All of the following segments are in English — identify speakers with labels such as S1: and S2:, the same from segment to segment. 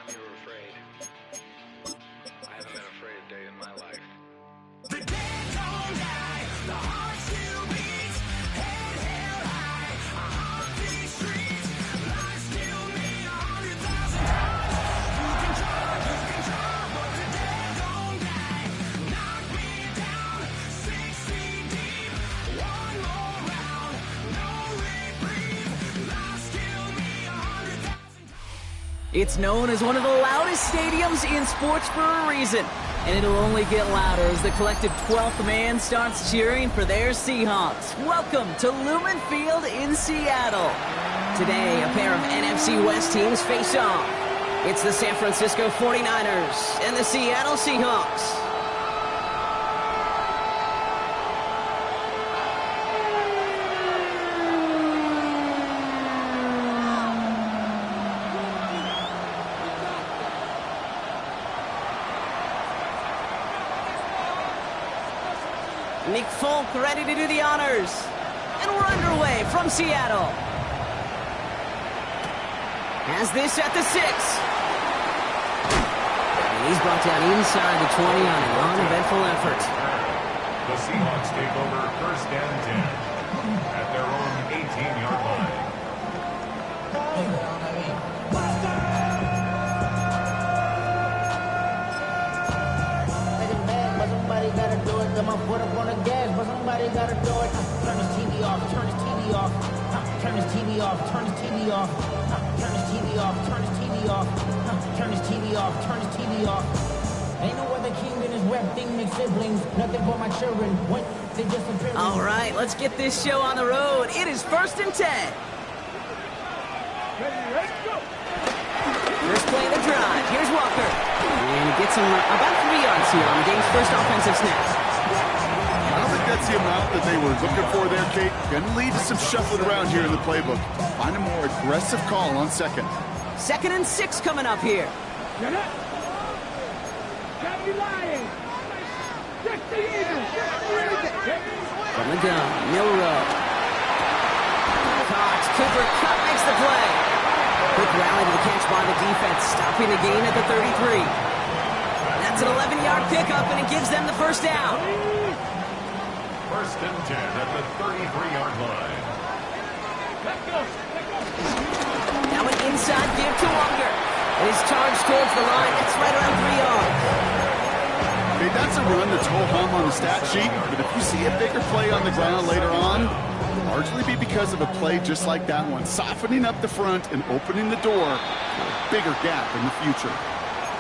S1: time you were afraid. I haven't been afraid a day in my life.
S2: The dead don't die, the heart still beats, head held high, I haunt these streets, life still mean 100,000 times. You can try, but the dead don't die. Knock me down, 6 feet deep, one more round, no reprieve, life still mean 100,000 times.
S3: It's known as one of the loudest stadiums in sports for a reason. And it'll only get louder as the collective 12th man starts cheering for their Seahawks. Welcome to Lumen Field in Seattle. Today, a pair of NFC West teams face off. It's the San Francisco 49ers and the Seattle Seahawks. Nick Folk ready to do the honors. And we're underway from Seattle. Has this at the 6. And he's brought down inside the 20 on an uneventful effort.
S4: The Seahawks take over first and 10 at their own 18-yard line.
S5: Somebody gotta do it. Got my foot up on the gas, but somebody gotta do it. Turn this TV off. Turn this TV off. Turn this TV off. Turn this TV off. Turn this TV off. Turn this TV off. Turn this TV off. Turn this TV off. Ain't no other king in this rap thing makes siblings. Nothing but my children. What? They just appear.
S3: All right, let's get this show on the road. It is first and 10.
S6: Let's go.
S3: First play of the drive. Here's Walker. And he gets him about 3 yards here on the game's first offensive snap.
S7: I don't think that's the amount that they were looking for there, Kate. Going to lead to some shuffling around here in the playbook. Find a more aggressive call on second.
S3: 2nd and 6 coming up here.
S6: Get up. Gotta be lying. Check the Eagles.
S3: From the gun, Milrow. Cox, Cooper Cup makes the play. Quick rally to the catch by the defense, stopping the gain at the 33. That's an 11-yard pickup, and it gives them the first down.
S4: First and 10 at the 33-yard line.
S3: Now an inside give to Walker. And he's charged towards the line. It's right around 3 yards.
S7: Hey, that's a run that's ho-hum on the stat sheet, but if you see a bigger play on the ground later on, largely be because of a play just like that one, softening up the front and opening the door for a bigger gap in the future.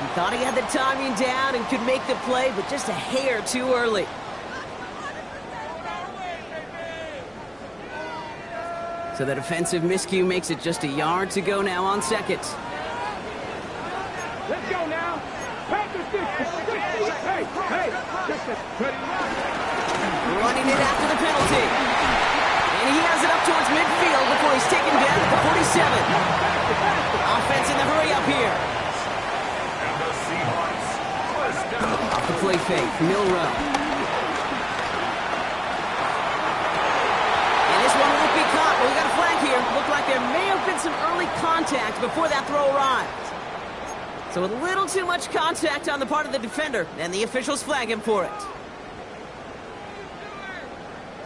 S3: He thought he had the timing down and could make the play, but just a hair too early. So the defensive miscue makes it just a yard to go now on second.
S6: Let's go now. Hey, hey.
S3: Running it after the penalty. And he has it up towards midfield before he's taken down at the 47. Offense in the hurry up here.
S4: And the Seahawks first down.
S3: Off the play fake, Milrow. And this one won't be caught, but we got a flag here. Looked like there may have been some early contact before that throw arrived. So a little too much contact on the part of the defender, and the officials flag him for it.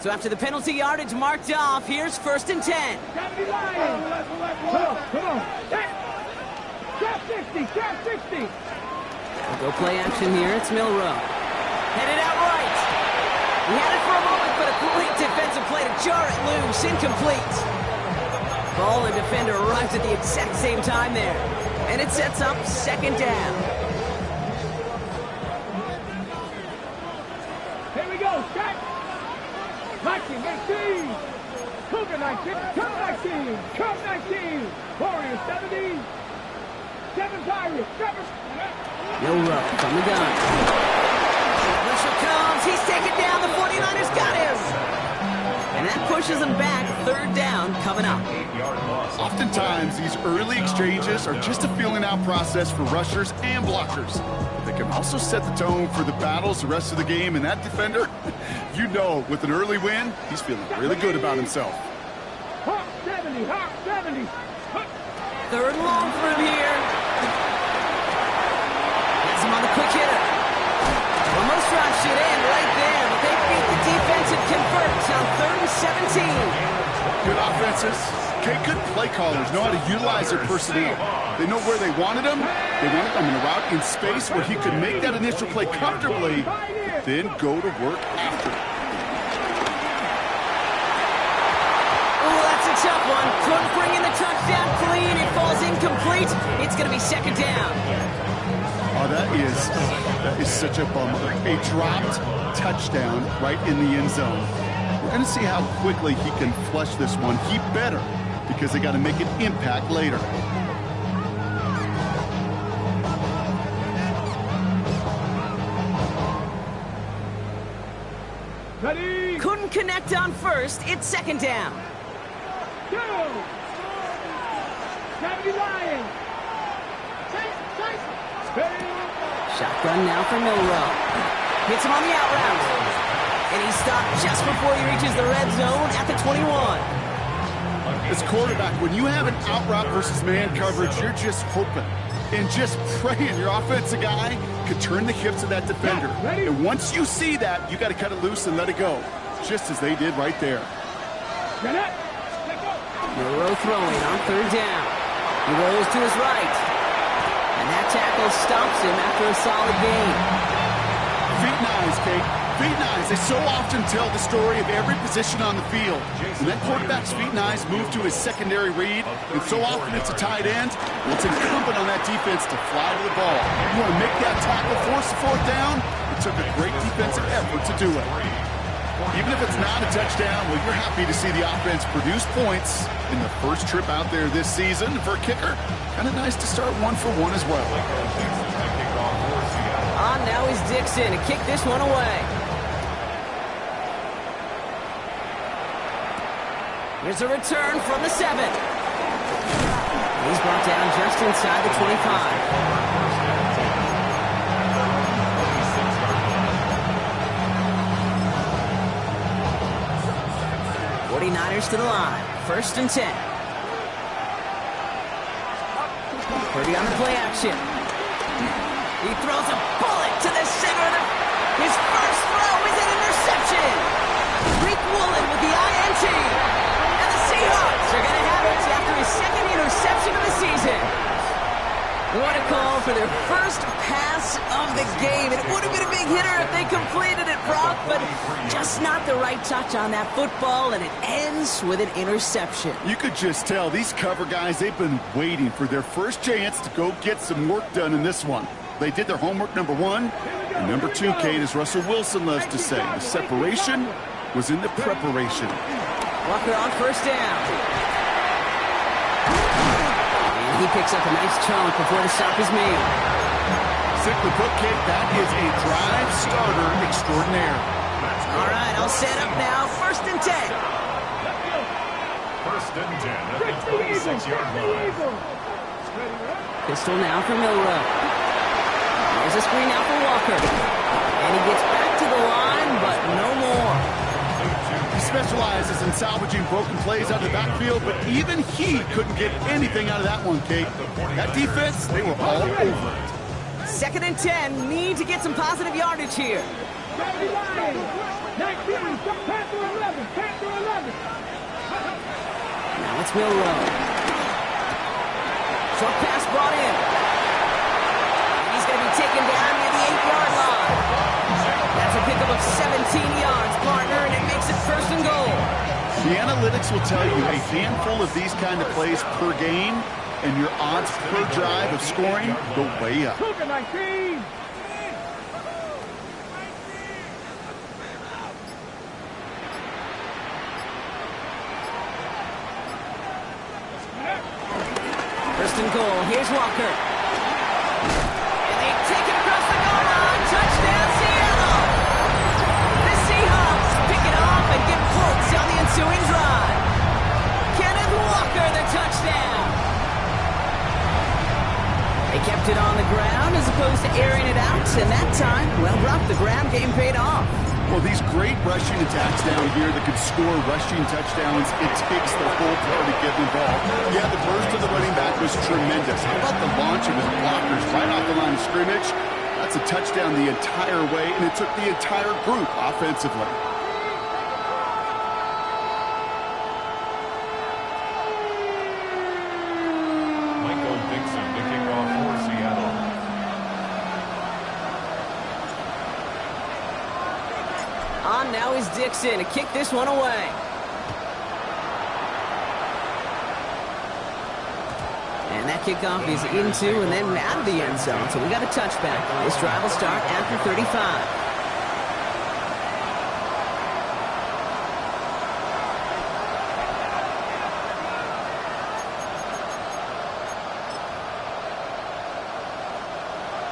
S3: So after the penalty yardage marked off, here's first and 10.
S6: Gotta be lying. Come on. Trap 60, trap 60.
S3: We'll go play action here. It's Milrow. Headed out right. He had it for a moment, but a great defensive play to jar it loose. Incomplete. Ball and defender arrived at the exact same time there. And it sets up second down.
S6: Here we go. Shot. 19, Cougar 19, Cub 19, Cub 19, Warriors 70, 7 Pirates, 7.
S3: Milrow from the gun. Pressure comes. He's taken down. The 49ers got him. And that pushes him back. Third down coming up.
S4: 8-yard loss.
S7: Oftentimes, these early exchanges are just a filling-out process for rushers and blockers. They can also set the tone for the battles the rest of the game, and that defender, you know, with an early win, he's feeling really good about himself.
S6: Hawk 70, Hawk 70.
S3: Third and long for him here. 17.
S7: Good offenses. Okay, good play callers know how to utilize their personnel. They know where they wanted him. They wanted him in a route in space where he could make that initial play comfortably, but then go to work after it.
S3: Oh, that's a tough one. Couldn't bring in the touchdown clean. It falls incomplete. It's going to be second down.
S7: Oh, that is such a bummer. A dropped touchdown right in the end zone. We're going to see how quickly he can flush this one. He better, because they got to make an impact later.
S6: Ready?
S3: Couldn't connect on first. It's second down.
S6: Go! 70 Lions. Ready?
S3: Shotgun now for Milrow. Hits him on the out route. And he stopped just before he reaches the red zone at the 21.
S7: As quarterback, when you have an out route versus man coverage, you're just hoping and just praying your offensive guy could turn the hips of that defender. And once you see that, you got to cut it loose and let it go, just as they did right there.
S6: Get it.
S3: Milrow throwing on third down. He rolls to his right. And that tackle stops him after a solid gain.
S7: Feet and eyes, Kate. Feet and eyes. They so often tell the story of every position on the field. When that quarterback's feet and eyes move to his secondary read, and so often it's a tight end, well, it's incumbent on that defense to fly to the ball. You want to make that tackle, force the fourth down? It took a great defensive effort to do it. Even if it's not a touchdown, well, you're happy to see the offense produce points in the first trip out there this season. For a kicker, kind of nice to start 1 for 1 as well.
S3: On now is Dixon to kick this one away. Here's a return from the 7. He's brought down just inside the 25. 49ers to the line. First and 10. Purdy on the play action. He throws a bullet to the center. His first throw is an interception. Rick Woolen with the INT. And the Seahawks are going to have it after his second interception of the season. What a call for their first pass of the game. It would have been a big hitter if they completed it, Brock, but just not the right touch on that football, and it ends with an interception.
S7: You could just tell these cover guys, they've been waiting for their first chance to go get some work done in this one. They did their homework, number 1. And number 2, Kate, as Russell Wilson loves to say, the separation was in the preparation.
S3: Walker on first down. He picks up a nice chunk before the stop is made.
S7: Simply put, Kate, that is a drive starter extraordinaire.
S3: All right, I'll set up now. First and 10.
S4: First and 10 at the 26-yard line.
S3: Pistol now for Milrow. There's a screen now for Walker. And he gets back to the line, but no more.
S7: He specializes in salvaging broken plays out of the backfield, but even he couldn't get anything out of that one, Kate. That defense, they were all over it.
S3: Second and 10, need to get some positive yardage here.
S6: 19, Panther 11, Panther 11.
S3: Now it's Milrow. Short pass brought in. And he's going to be taken down near the 8-yard line. That's a pickup of 17 yards, partner, and it makes it first and goal.
S7: The analytics will tell you a handful of these kind of plays per game, and your odds per drive of scoring go way up.
S6: Cougar 19.
S3: First and goal. Here's Walker. And they take it across the goal line. Touchdown, Seattle. The Seahawks pick it off and get points on the ensuing drive. Kenneth Walker, the touchdown. They kept it on the ground as opposed to airing it out. And that time, well, Brock, the ground game paid off.
S7: Well, these great rushing attacks down here that could score rushing touchdowns, it takes the whole party getting involved. Yeah, the burst of the running back was tremendous. How about the launch of his blockers right off the line of scrimmage? That's a touchdown the entire way, and it took the entire group offensively.
S3: now is Dixon to kick this one away. And that kickoff is into and then out of the end zone. So we got a touchback. This drive will start after 35.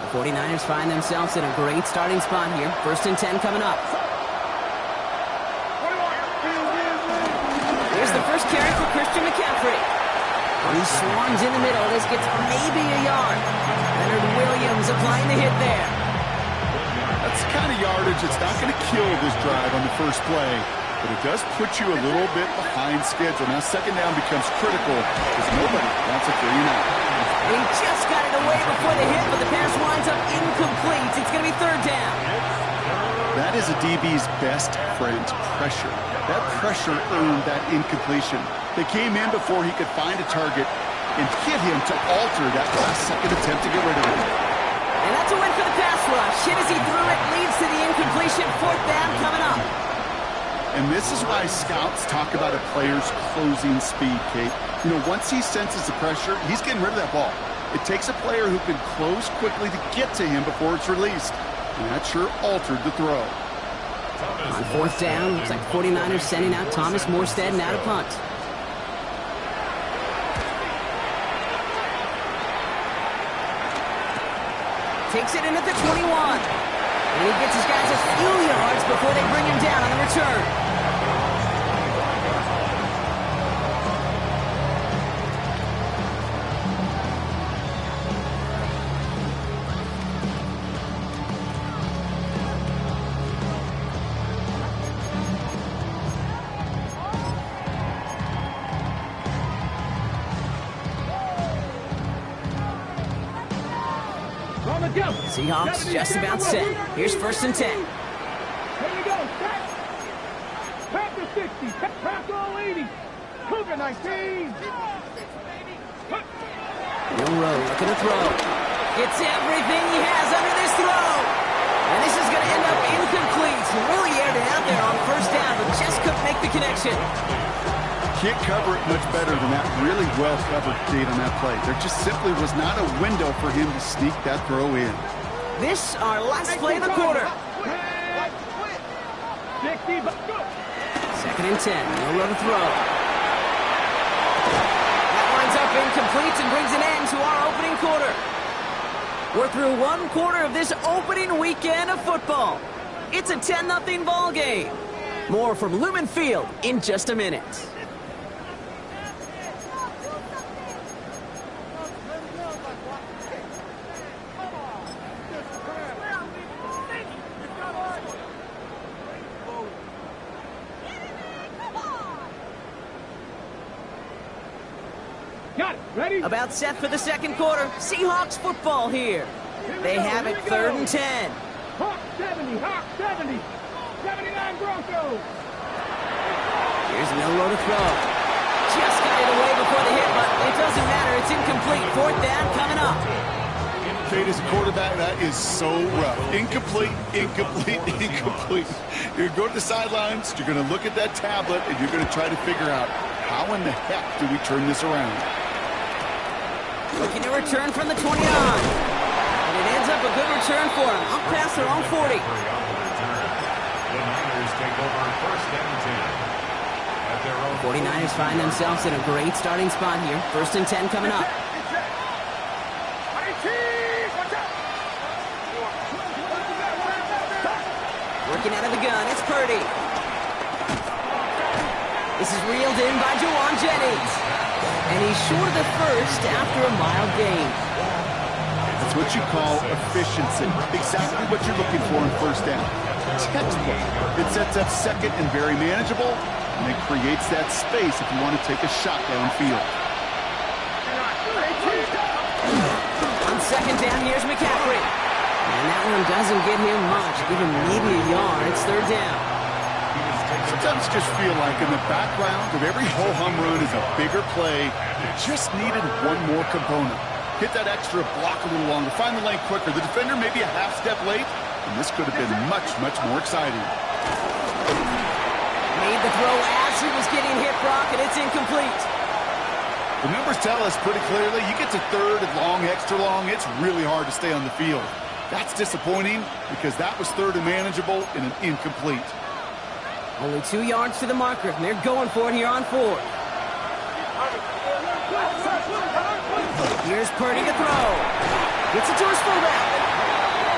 S3: The 49ers find themselves in a great starting spot here. 1st and 10 coming up. Here's the first carry for Christian McCaffrey. He swarms in the middle. This gets maybe a yard. Leonard Williams applying the hit there.
S7: That's the kind of yardage that's not going to kill this drive on the first play, but it does put you a little bit behind schedule. Now 2nd down becomes critical because nobody wants a 3 and out.
S3: He just got it away before the hit, but the pass winds up incomplete. It's going to be 3rd down.
S7: That is a DB's best friend, pressure. That pressure earned that incompletion. They came in before he could find a target and hit him to alter that last-second attempt to get rid of him.
S3: And that's a win for the pass rush. Hit as he threw it, leads to the incompletion. 4th down coming up.
S7: And this is why scouts talk about a player's closing speed, Kate. You know, once he senses the pressure, he's getting rid of that ball. It takes a player who can close quickly to get to him before it's released. And that sure altered the throw.
S3: On 4th down, looks like 49ers sending out Thomas Morstead now to punt. Takes it in at the 21. And he gets his guys a few yards before they bring him down on the return. Seahawks just about set. Here's 1st and 10.
S6: Here we go. Pass to 60. Pass all 80. Cougar 19.
S3: Milrow looking to throw. Gets everything he has under this throw. And this is going to end up incomplete. Really aired it out there on 1st down, but just couldn't make the connection.
S7: Can't cover it much better than that really well-covered Kate on that play. There just simply was not a window for him to sneak that throw in.
S3: This our last play of the quarter.
S6: 60.
S3: 2nd and 10. Milrow to throw. That winds up incomplete and brings an end to our opening quarter. We're through 1 quarter of this opening weekend of football. It's a 10-0 ball game. More from Lumen Field in just a minute.
S6: Got it. Ready?
S3: About set for the 2nd quarter. Seahawks football here. They have it 3rd and 10.
S6: Hawk 70. Hawk 70. 79 Broncos.
S3: Here's Milrow to throw. Just got it away before the hit, but it doesn't matter. It's incomplete. 4th down coming up.
S7: Kate, as a quarterback, that is so rough. Incomplete, incomplete, incomplete. You're going to go to the sidelines, you're going to look at that tablet, and you're going to try to figure out how in the heck do we turn this around.
S3: Looking to return from the 20 on. And it ends up a good return for him. Up past their own 40.
S4: The Niners take over 1st and 10. At their own
S3: 49ers find themselves in a great starting spot here. 1st and 10 coming up. Working out of the gun, it's Purdy. This is reeled in by Jawan Jennings. And he's short of the first after a mild gain.
S7: That's what you call efficiency. Exactly what you're looking for in 1st down. Textbook. It sets up 2nd and very manageable, and it creates that space if you want to take a shot downfield.
S3: On 2nd down, here's McCaffrey. And that one doesn't get him much. Give him maybe a yard. It's 3rd down.
S7: Sometimes just feel like in the background of every ho-hum run is a bigger play. It just needed one more component. Hit that extra block a little longer. Find the lane quicker. The defender may be a half step late, and this could have been much, much more exciting.
S3: Made the throw as he was getting hit, Brock, and it's incomplete.
S7: The numbers tell us pretty clearly, you get to third and long, extra long, it's really hard to stay on the field. That's disappointing because that was third and manageable and an incomplete.
S3: Only 2 yards to the marker, and they're going for it here on fourth. Here's Purdy to throw. Gets it to his fullback.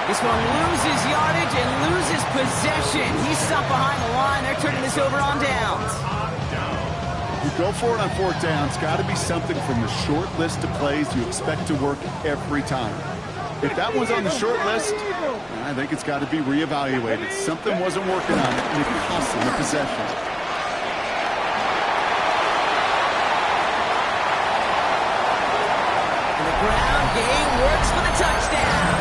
S3: This one loses yardage and loses possession. He's stopped behind the line. They're turning this over on downs.
S7: You go for it on fourth down. It's got to be something from the short list of plays you expect to work every time. If that one's on the short list, I think it's got to be reevaluated. Something wasn't working on it, and it cost them the possession.
S3: And the ground game works for the touchdown.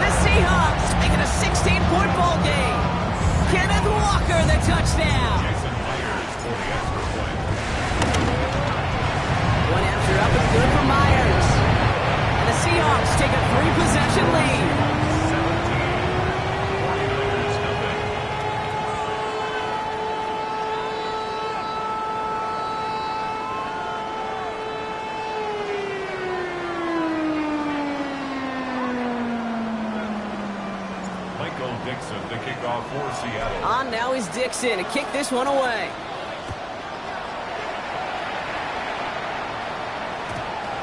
S3: The Seahawks making a 16-point ball game. Kenneth Walker, the touchdown. One after up and good for Myers. And the Seahawks take a 3-possession lead.
S4: Dixon to kick off for Seattle.
S3: On now is Dixon to kick this one away.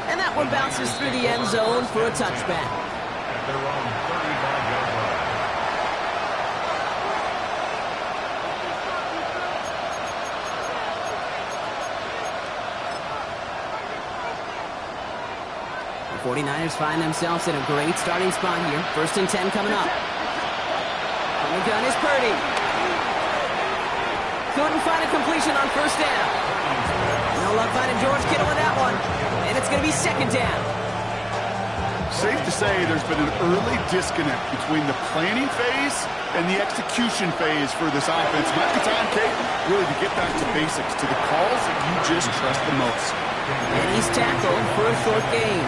S3: And that one bounces through the end zone for a touchback.
S4: At their own 35-yard line.
S3: The 49ers find themselves in a great starting spot here. 1st and 10 coming up. The gun is Purdy. Couldn't find a completion on 1st down. No luck finding George Kittle with that one. And it's going to be 2nd down.
S7: Safe to say there's been an early disconnect between the planning phase and the execution phase for this offense. Might be time, Kate, really to get back to basics, to the calls that you just trust the most.
S3: And he's tackled for a short gain.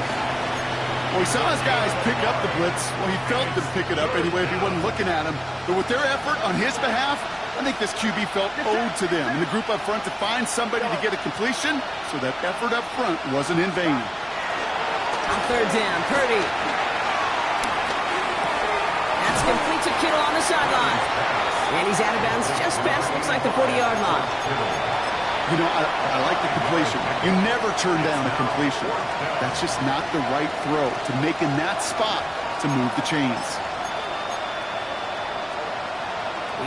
S7: Well, he saw his guys pick up the blitz. Well, he felt them pick it up anyway if he wasn't looking at him. But with their effort on his behalf, I think this QB felt owed to them and the group up front to find somebody to get a completion, so that effort up front wasn't in vain.
S3: On 3rd down, Purdy. That's complete to Kittle on the sideline. And he's out of bounds just past, looks like the 40-yard line.
S7: You know, I like the completion. You never turn down a completion. That's just not the right throw to make in that spot to move the chains.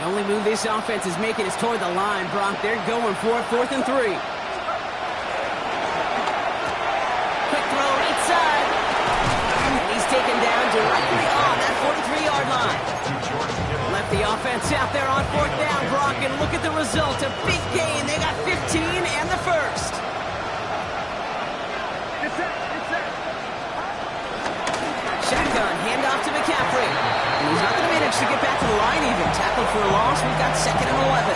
S3: The only move this offense is making is toward the line, Brock. They're going for it, 4th and 3. Quick throw right side. And he's taken down directly on that 43-yard line. Left the offense out there on 4th down, Brock, and look at the result. A big gain. They got 15 and the 1st. Shotgun, handoff to McCaffrey. And he's not going to manage to get back to the line even. Tackled for a loss. We've got 2nd and 11.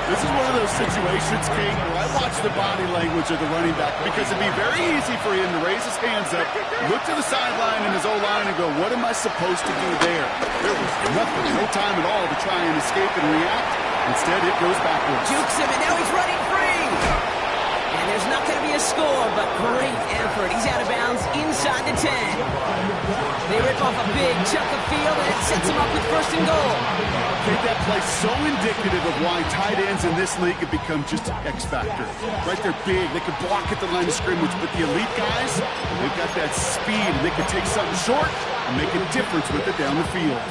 S7: This is one of those situations, King, where I watch the body language of the running back because it'd be very easy for him to raise his hands up, look to the sideline in his O-line and go, what am I supposed to do there? There was nothing, no time at all to try and escape and react. Instead, it goes backwards.
S3: Jukes him, and now he's running free. And there's not going to be a score, but great effort. He's out of bounds inside the 10. They rip off a big chunk of field, and it sets him up with 1st and goal.
S7: I think that play so indicative of why tight ends in this league have become just an X factor. Right, they're big, they can block at the line of scrimmage, but the elite guys, they've got that speed, and they can take something short and make a difference with it down the field.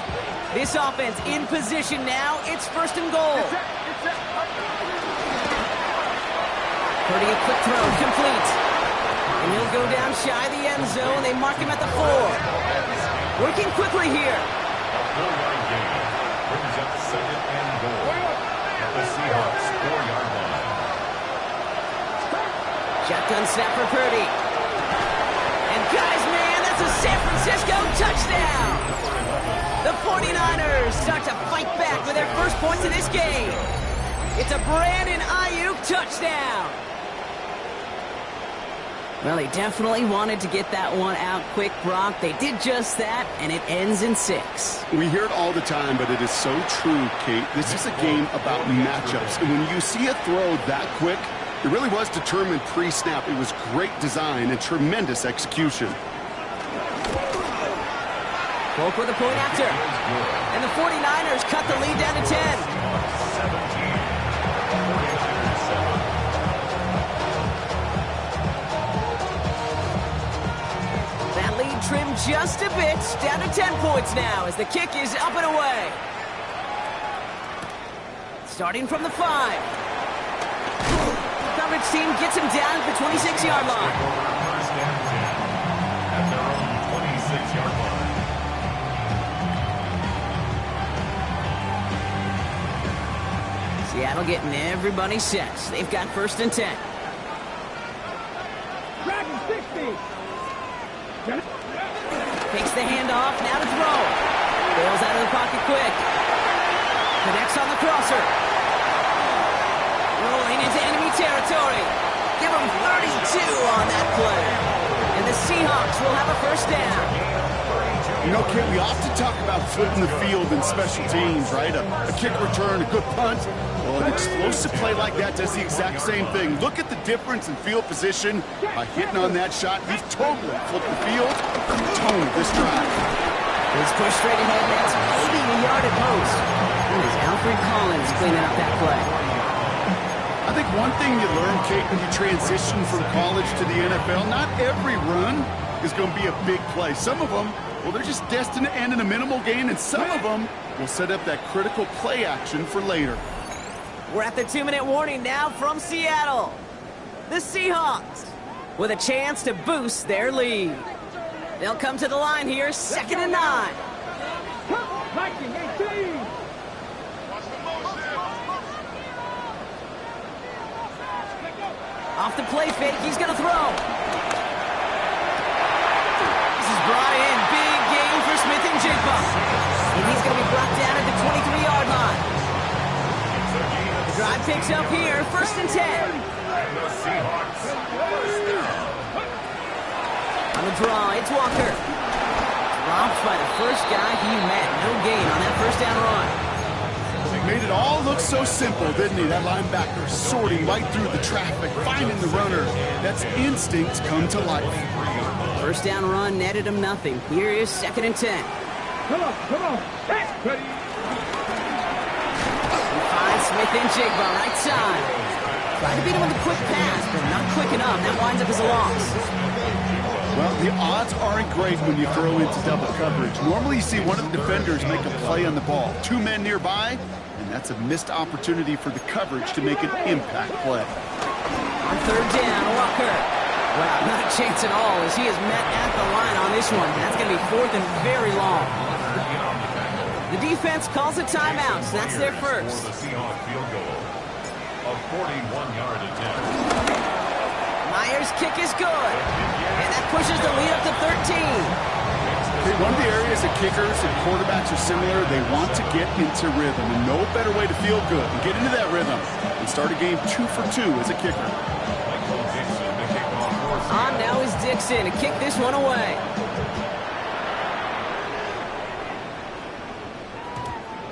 S3: This offense in position now. It's 1st and goal. Purdy, a quick throw, complete. And he'll go down shy of the end zone. They mark him at the 4. Working quickly here.
S4: Four-yard gain brings up 2nd and goal at the Seahawks 4-yard line.
S3: Shotgun snap for Purdy. And guys, man, that's a San Francisco touchdown. The 49ers start to fight back with their first points of this game. It's a Brandon Ayuk touchdown. Well, they definitely wanted to get that one out quick, Brock. They did just that, and it ends in 6.
S7: We hear it all the time, but it is so true, Kate. This is a game about matchups. And when you see a throw that quick, it really was determined pre-snap. It was great design and tremendous execution.
S3: Polk with a point after. And the 49ers cut the lead down to 10. That lead trimmed just a bit, down to 10 points now as the kick is up and away. Starting from the 5. Coverage team gets him down at the 26-yard line.
S4: First and 10 at their own 26-yard line.
S3: Seattle getting everybody set. They've got first and 10.
S6: Dragon 60.
S3: Takes the handoff, now to throw. Bails out of the pocket quick. Connects on the crosser. Rolling into enemy territory. Give him 32 on that play. And the Seahawks will have a first down.
S7: You know, Kate, we often talk about flipping the field in special teams, right? A kick return, a good punt. Well, an explosive play like that does the exact same thing. Look at the difference in field position. By hitting on that shot, you've totally flipped the field and toned this drive.
S3: He's pushed straight ahead, that's maybe a yard at most. And it's Alfred Collins cleaning up that play.
S7: I think one thing you learn, Kate, when you transition from college to the NFL, not every run is going to be a big play. Some of them, well, they're just destined to end in a minimal gain, and some of them will set up that critical play action for later.
S3: We're at the 2-minute warning now from Seattle. The Seahawks with a chance to boost their lead. They'll come to the line here, 2nd and 9.
S6: Viking 18.
S3: Off the play fake, he's going to throw. This is Brian, big game for Smith and Jigba. And he's going to be brought down at the 23-yard line. The drive picks up here, 1st and 10.
S4: And the Seahawks first down.
S3: On the draw, it's Walker. Dropped by the first guy he met. No gain on that first down run.
S7: Made it all look so simple, didn't he? That linebacker sorting right through the traffic, finding the runner. That's instinct come to life.
S3: First down run netted him nothing. Here is 2nd and 10.
S6: Come on. Hey, ready.
S3: He finds Smith and Jigba right side. Tried to beat him with a quick pass, but not quick enough. That winds up as a loss.
S7: Well, the odds aren't great when you throw into double coverage. Normally you see one of the defenders make a play on the ball. 2 men nearby, and that's a missed opportunity for the coverage to make an impact play.
S3: On 3rd down, Walker. Well, not a chance at all as he is met at the line on this one. That's going to be 4th and very long. The defense calls a timeout, so that's their first.
S4: For the Seahawks field goal, a 41-yard attempt.
S3: Myers' kick is good, and that pushes the lead up to 13.
S7: Okay, one of the areas that kickers and quarterbacks are similar, they want to get into rhythm, and no better way to feel good and get into that rhythm and start a game 2 for 2 as a kicker.
S3: On now is Dixon to kick this one away.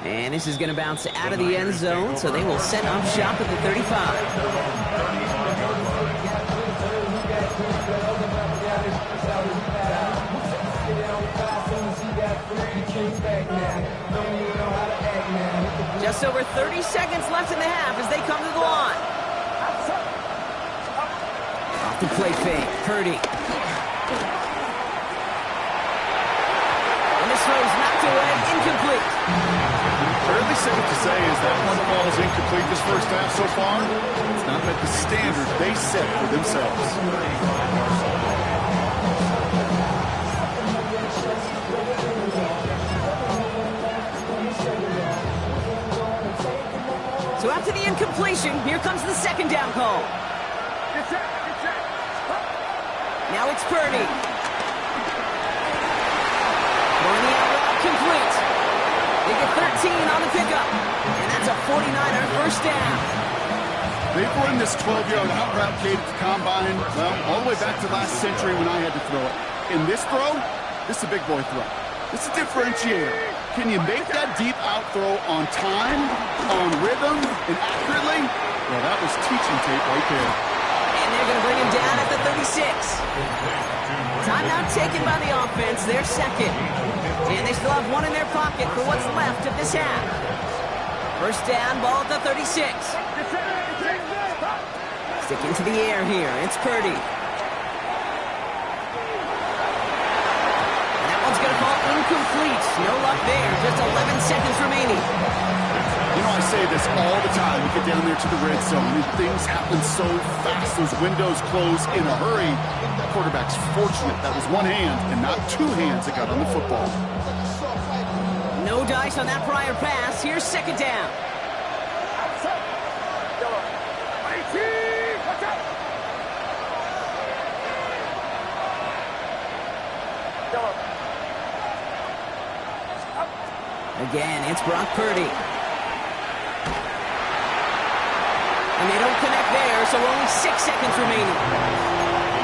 S3: And this is going to bounce out of the end zone, so they will set up shop at the 35. Just over 30 seconds left in the half as they come to the line. Off the play fake, Purdy. And this throw is knocked away, incomplete.
S7: Fairly safe to say is that one falls incomplete this first half so far. It's not met the standard they set for themselves.
S3: So after the incompletion, here comes the 2nd down call. Now it's Purdy. Throwing the out route complete. They get 13 on the pickup. And that's a 49er first down.
S7: They've run this 12-yard out route, Kate, at the combine, well, all the way back to last century when I had to throw it. In this throw, this is a big boy throw. This is a differentiator. Can you make that deep out throw on time, on rhythm, and accurately? Well, that was teaching tape right there.
S3: And they're going to bring him down at the 36. Timeout taken by the offense, their second. And they still have one in their pocket for what's left of this half. First down, ball at the 36. Sticking to the air here, it's Purdy. And that one's going to fall incomplete. No luck there, just 11 seconds remaining.
S7: You know, I say this all the time. You get down there to the red zone, and things happen so fast. Those windows close in a hurry. The quarterback's fortunate. That was one hand and not two hands that got on the football.
S3: No dice on that prior pass. Here's second down. Again, it's Brock Purdy. And they don't connect there, so only 6 seconds remaining.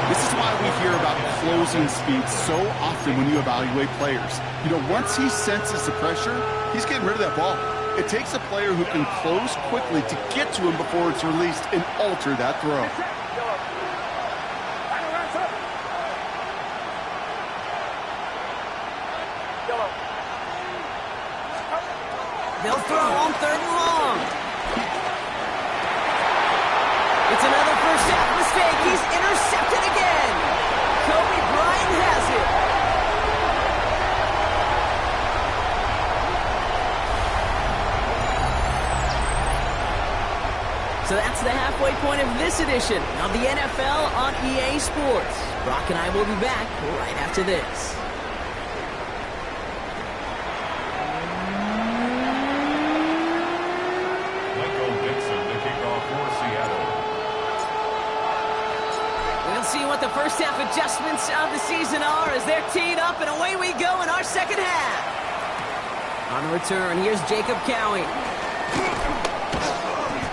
S7: This is why we hear about closing speed so often when you evaluate players. You know, once he senses the pressure, he's getting rid of that ball. It takes a player who can close quickly to get to him before it's released and alter that throw.
S3: They'll throw on third and long. It's another first half mistake. He's intercepted again. Kobe Bryant has it. So that's the halfway point of this edition of the NFL on EA Sports. Brock and I will be back right after this. See what the first half adjustments of the season are as they're teed up, and away we go in our second half. On the return, here's Jacob Cowie.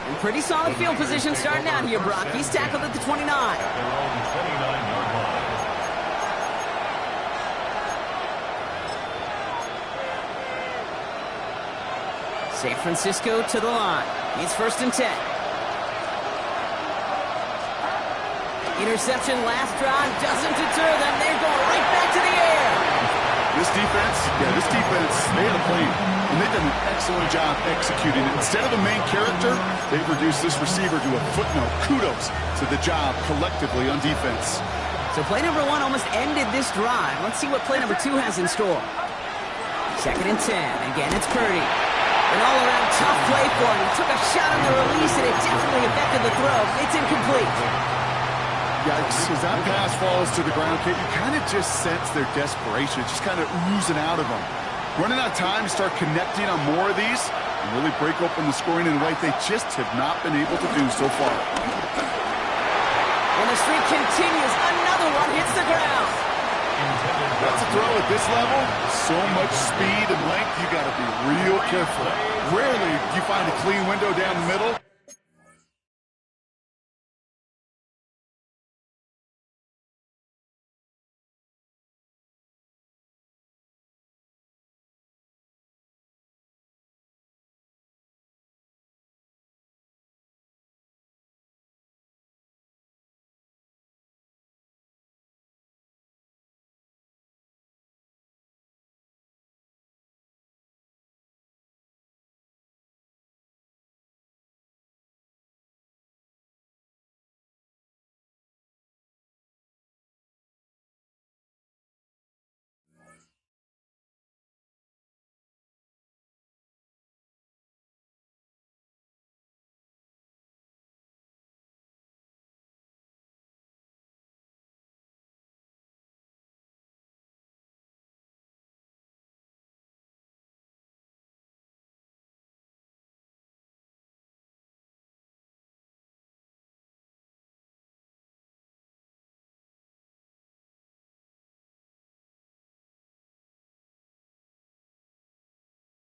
S3: And pretty solid field position starting out here, Brock. He's tackled at the 29. San Francisco to the line. He's first and 10. Interception last drive doesn't deter them. They're going right back to the air.
S7: This defense, they had a plan, and they've done an excellent job executing it. Instead of a main character, they've reduced this receiver to a footnote. Kudos to the job collectively on defense.
S3: So play number 1 almost ended this drive. Let's see what play number 2 has in store. Second and 10. Again, it's Purdy. An all-around tough play for him. He took a shot on the release, and it definitely affected the throw. It's incomplete.
S7: Yikes, as that pass falls to the ground, Kate, you kind of just sense their desperation. It's just kind of oozing out of them. Running out of time to start connecting on more of these and really break open the scoring in a way they just have not been able to do so far.
S3: And the streak continues. Another one hits the ground.
S7: That's a throw at this level. So much speed and length, you got to be real careful. Rarely do you find a clean window down the middle.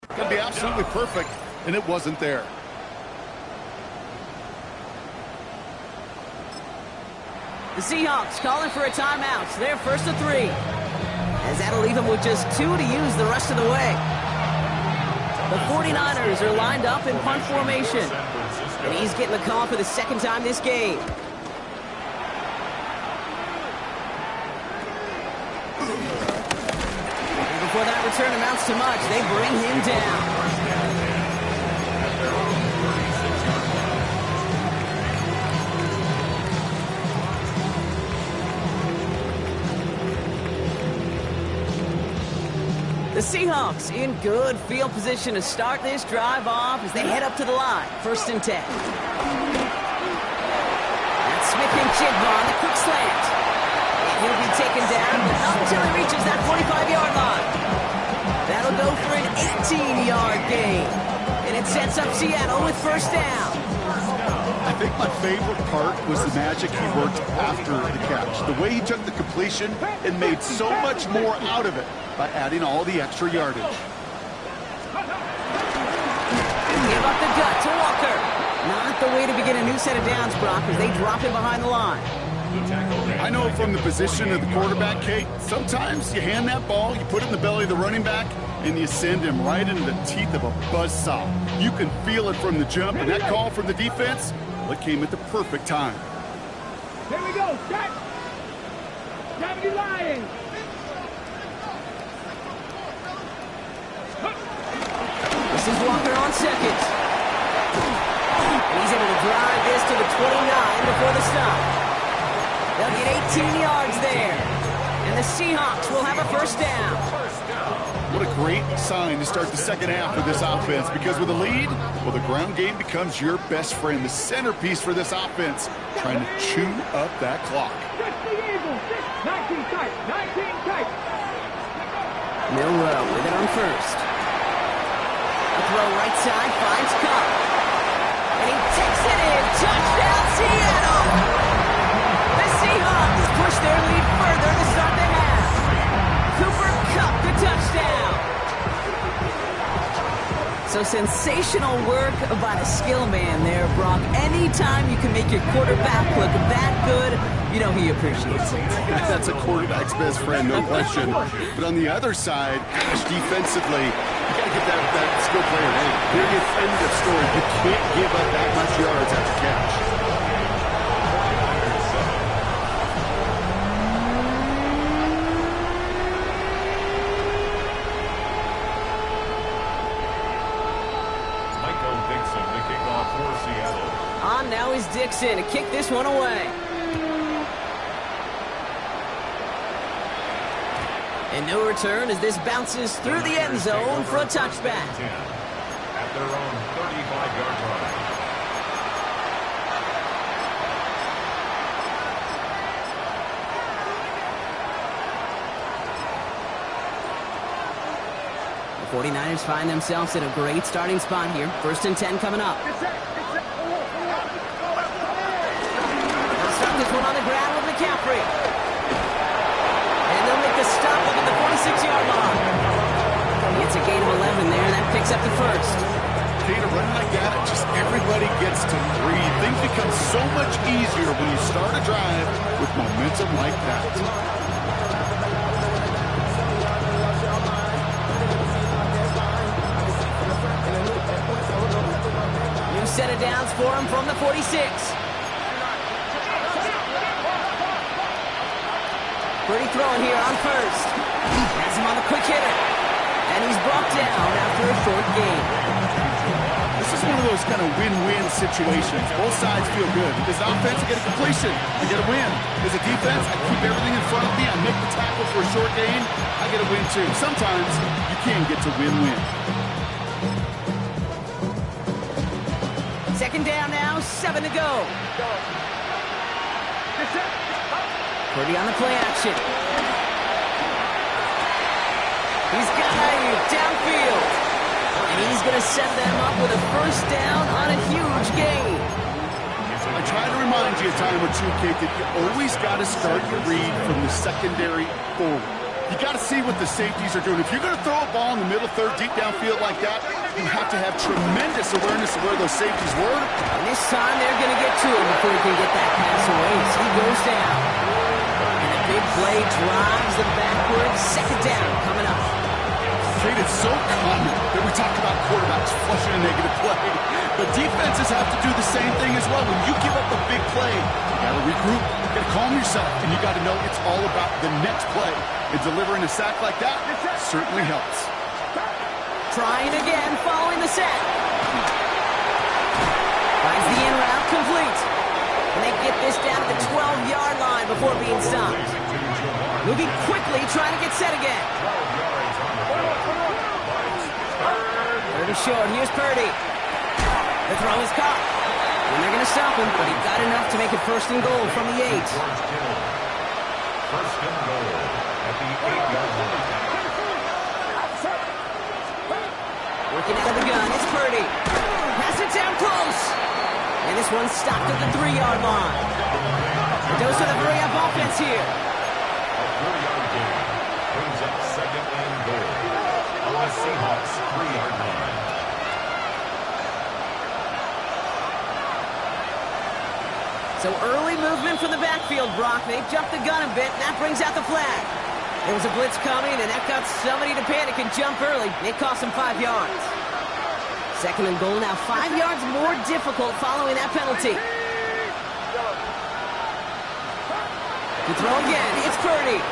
S7: Could be absolutely perfect, and it wasn't there.
S3: The Seahawks calling for a timeout. So they're first to 3. As that'll leave them with just 2 to use the rest of the way. The 49ers are lined up in punt formation. And he's getting the call for the second time this game. Before that return amounts to much, they bring him down. The Seahawks in good field position to start this drive off as they head up to the line. First and 10. That's Smith and Jigba on the quick slant. And he'll be taken down, but not until he reaches that 45-yard line. That'll go for an 18-yard gain. And it sets up Seattle with first down.
S7: I think my favorite part was the magic he worked after the catch. The way he took the completion and made so much more out of it by adding all the extra yardage.
S3: Give up the gut to Walker. Not the way to begin a new set of downs, Brock, as they drop him behind the line.
S7: I know from the position of the quarterback, Kate, sometimes you hand that ball, you put it in the belly of the running back, and you send him right into the teeth of a buzzsaw. You can feel it from the jump, and that call from the defense, well, it came at the perfect time.
S6: Here we go. Set. 70 Lions.
S3: This is Walker on second. And he's able to drive this to the 29 before the stop. They'll get 18 yards there. And the Seahawks will have a first down.
S7: What a great sign to start the second half of this offense, because with a lead, well, the ground game becomes your best friend, the centerpiece for this offense, trying to chew up that clock.
S6: 19 tight. 19 tight.
S3: Milrow with it on first. A throw right side finds Cup. And he takes it in. Touchdown, Seattle! The Seahawks push their lead further to start the half. Cooper Kupp, the touchdown. So sensational work by the skill man there, Brock. Anytime you can make your quarterback look that good, you know he appreciates it.
S7: That's a quarterback's best friend, no question. But on the other side, gosh, defensively, you got to get that skill player in. Period, end of story. You can't give up that much yards after catch.
S3: On now is Dixon to kick this one away. And no return as this bounces through the end zone for a touchback.
S4: At their own 35-yard line.
S3: The 49ers find themselves in a great starting spot here. First and 10 coming up. Start this one on the ground with McCaffrey. And they'll make the stop up at the 46-yard line. It's a gain of 11 there, and that picks up the first.
S7: Kate, a run like that, just everybody gets to breathe. Things become so much easier when you start a drive with momentum like that.
S3: New set of downs for him from the 46. Pretty throwing here on first. Has him on the quick hitter. And he's brought down after a short gain.
S7: This is one of those kind of win-win situations. Both sides feel good. As an offense, I get a completion. I get a win. As a defense, I keep everything in front of me. I make the tackle for a short gain. I get a win, too. Sometimes you can get to win-win.
S3: Second down now, 7 to go. Purdy on the play action. He's got Ayuk downfield. And he's going to set them up with a first down on a huge gain.
S7: I try to remind you a time or two, Kate, that you always got to start your read from the secondary forward. You got to see what the safeties are doing. If you're going to throw a ball in the middle third, deep downfield like that, you have to have tremendous awareness of where those safeties were.
S3: And this time they're going to get to him before he can get that pass away. So he goes down. play drives them backwards. Second down coming up.
S7: Kate, it's so common that we talk about quarterbacks flushing a negative play. But defenses have to do the same thing as well. When you give up a big play, you got to regroup, you got to calm yourself, and you got to know it's all about the next play. And delivering a sack like that certainly helps.
S3: Trying again, following the set. Finds the in route complete. And they get this down to the 12-yard line before being stopped. Moving quickly, trying to get set again. Third and short, here's Purdy. The throw is caught. And they're going to stop him, but he got enough to make it first and goal from the 8.
S4: First and goal at the 8-yard line.
S3: Working out of the gun, it's Purdy. Pass it down close. And this one's stopped at the 3-yard line. The dose of the hurry-up offense here.
S4: A 4-yard gain brings up second and goal on the Seahawks 3-yard line.
S3: So early movement from the backfield, Brock. They've jumped the gun a bit, and that brings out the flag. There was a blitz coming, and that got somebody to panic and jump early. It cost them 5 yards. Second and goal now, 5 yards more difficult following that penalty. To throw again, it's Purdy.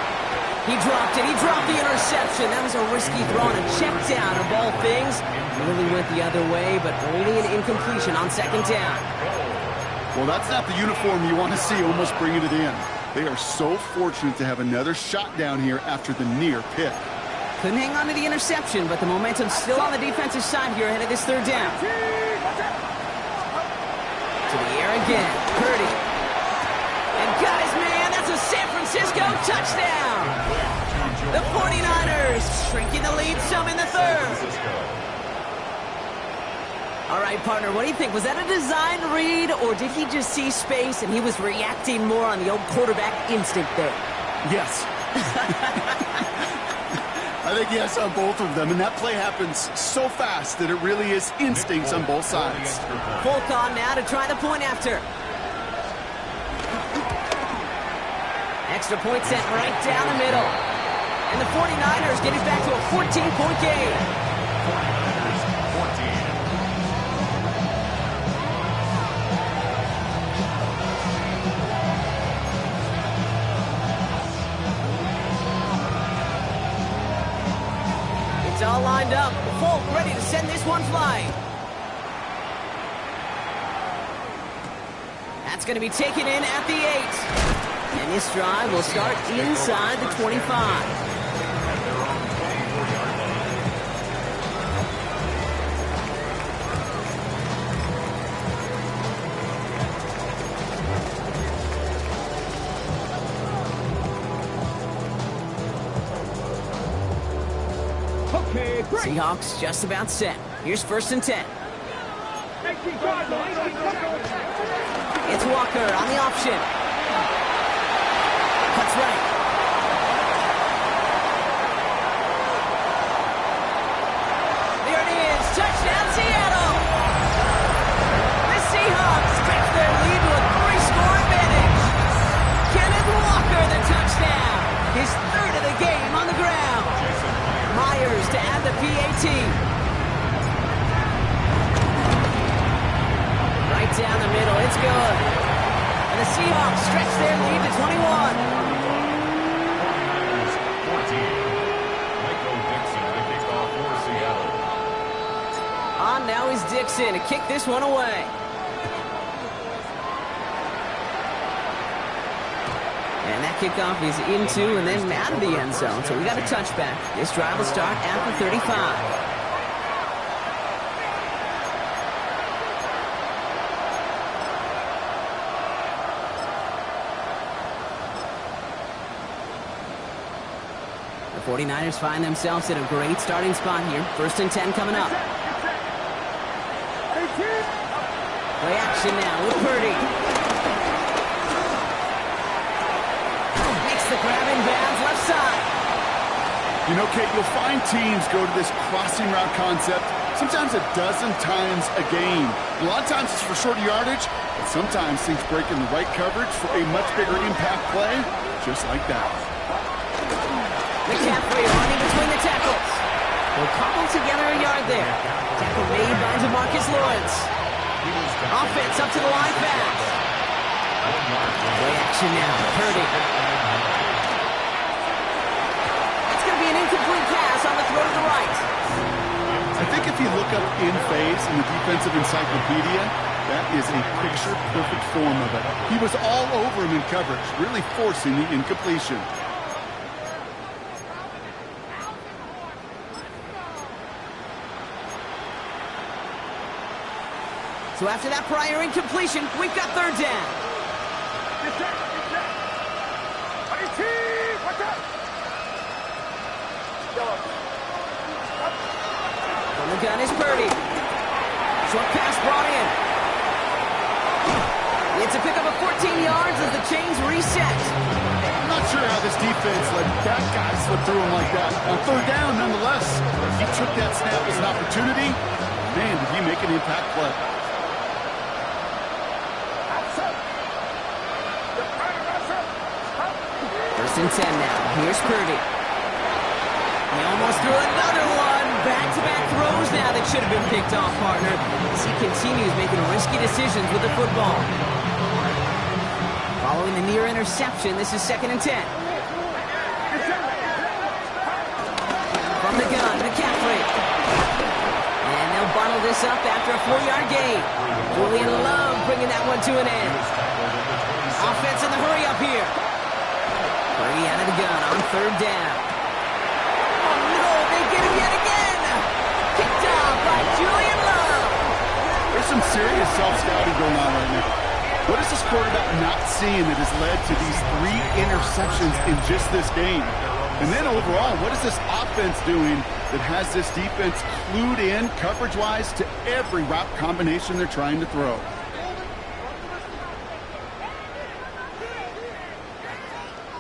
S3: He dropped it. He dropped the interception. That was a risky throw and a check down of all things. Really went the other way, but only an incompletion on second down.
S7: Well, that's not the uniform you want to see almost bringing it in. They are so fortunate to have another shot down here after the near pick.
S3: Couldn't hang on to the interception, but the momentum's still on the defensive side here ahead of this third down. To the air again, Purdy. And guys, man, that's a San Francisco touchdown! The 49ers shrinking the lead some in the third. All right, partner, what do you think? Was that a design read, or did he just see space and he was reacting more on the old quarterback instinct there?
S7: Yes. I think yes on both of them, and that play happens so fast that it really is instincts on both sides.
S3: Polk on now to try the point after. Extra point set right down the middle. And the 49ers get it back to a 14-point game.
S4: 49ers 14.
S3: It's all lined up. Polk ready to send this one flying. That's going to be taken in at the 8. And this drive will start inside the 25.
S6: Okay, break.
S3: Seahawks just about set. Here's first and 10. It's Walker on the option. Cuts right. There it is. Touchdown, Seattle. The Seahawks stretch their lead to a 3-score advantage. Kenneth Walker, the touchdown. His third of the game on the ground. Myers to add the PAT. Right down the middle. It's good. And the Seahawks stretch their lead to 21.
S4: 14. Michael Dixon to kick off for Seattle.
S3: On now is Dixon to kick this one away. And that kickoff is into and then out of the end zone. So we got a touchback. This drive will start at the 35. The 49ers find themselves in a great starting spot here. First and 10 coming up. Play action now with Purdy. Makes the grab in bounds left side.
S7: You know, Kate, you'll find teams go to this crossing route concept sometimes a dozen times a game. A lot of times it's for shorter yardage, but sometimes things break in the right coverage for a much bigger impact play, just like that.
S3: Will cobble together a yard there. Tackle made by DeMarcus Lawrence. Offense up to the line fast. Play action now. Purdy. That's going to be an incomplete pass on the throw to the right.
S7: I think if you look up in phase in the defensive encyclopedia, that is a picture-perfect form of it. He was all over him in coverage, really forcing the incompletion.
S3: So after that prior incompletion, we've got third down. From the gun is Purdy. Short pass brought in. It's a pickup of 14 yards as the chains reset.
S7: I'm not sure how this defense let that guy slip through him like that. On third down, nonetheless, he took that snap as an opportunity. Man, did he make an impact play.
S3: First and 10 now. Here's Purdy. He almost threw another one. Back-to-back throws now that should have been picked off, partner. As he continues making risky decisions with the football. Following the near interception, this is second and 10. From the gun, McCaffrey. And they'll bottle this up after a 4-yard gain. Julian Love bringing that one to an end. Offense in the hurry up here. Purdy out of the gun on third down. Oh no, they get him yet again. Kicked off by Julian Love.
S7: There's some serious self-scouting going on right now. What is this quarterback not seeing that has led to these 3 interceptions in just this game? And then overall, what is this offense doing that has this defense clued in coverage-wise to every route combination they're trying to throw?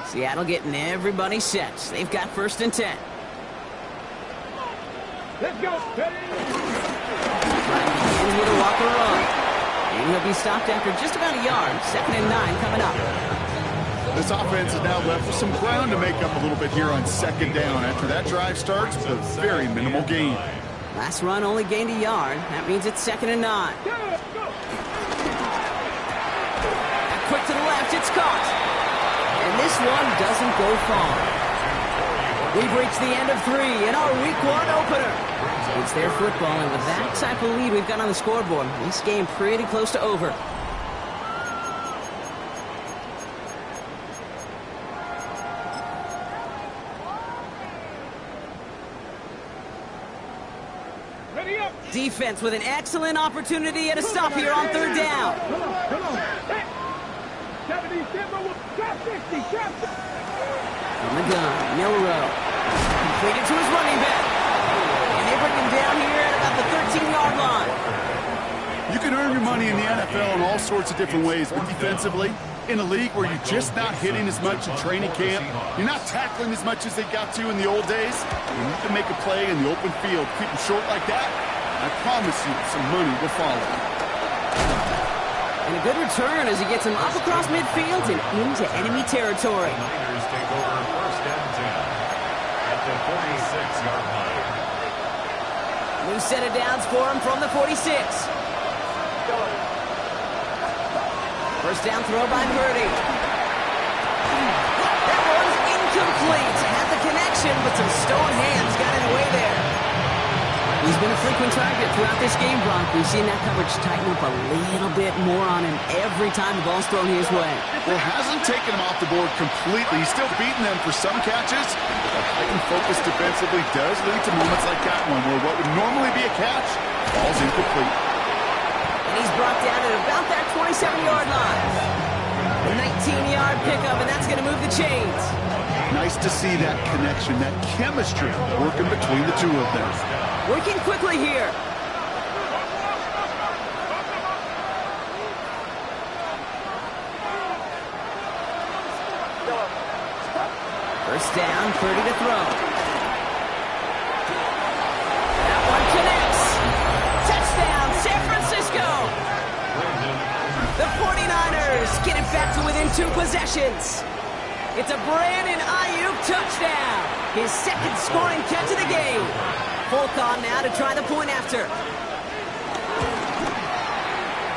S3: Seattle getting everybody set. They've got first and 10.
S6: Let's go.
S3: Begins with a walk or run. And he'll be stopped after just about a yard. Second and 9 coming up.
S7: This offense is now left with some ground to make up a little bit here on second down. After that drive starts, a very minimal gain.
S3: Last run only gained a yard. That means it's second and 9. Quick to the left, it's caught. And this one doesn't go far. We've reached the end of 3 in our week 1 opener. It's their football, and with that type of lead we've got on the scoreboard, this game pretty close to over.
S6: Ready up.
S3: Defense with an excellent opportunity at a stop here on third down.
S6: Come on. Hey. 70, drop 60, drop 60.
S3: From the gun, Milrow. Completed to his running back. And they bring him down here at about the 13-yard line.
S7: You can earn your money in the NFL in all sorts of different ways, but defensively, in a league where you're just not hitting as much in training camp, you're not tackling as much as they got to in the old days, you need to make a play in the open field. Keep them short like that, I promise you some money will follow.
S4: And a good return as he gets him up across midfield and into enemy territory.
S2: Niners take over first and 10 at the 46-yard line.
S3: New set of downs for him from the 46. First down throw by Purdy. That one's incomplete. Had the connection, but some stone hands got in the way there. He's been a frequent target throughout this game, Bronk. We've seen that coverage tighten up a little bit more on him every time the ball's thrown his way.
S7: Well, hasn't taken him off the board completely. He's still beating them for some catches. But heightened focus defensively does lead to moments like that one, where what would normally be a catch falls incomplete.
S3: And he's brought down at about that 27-yard line. A 19-yard pickup, and that's going to move the chains.
S7: Nice to see that connection, that chemistry working between the two of them.
S3: Working quickly here. First down, Purdy to throw. That one connects. Touchdown, San Francisco. The 49ers get it back to within 2 possessions. It's a Brandon Ayuk touchdown. His second scoring catch of the game. Folk on now to try the point after.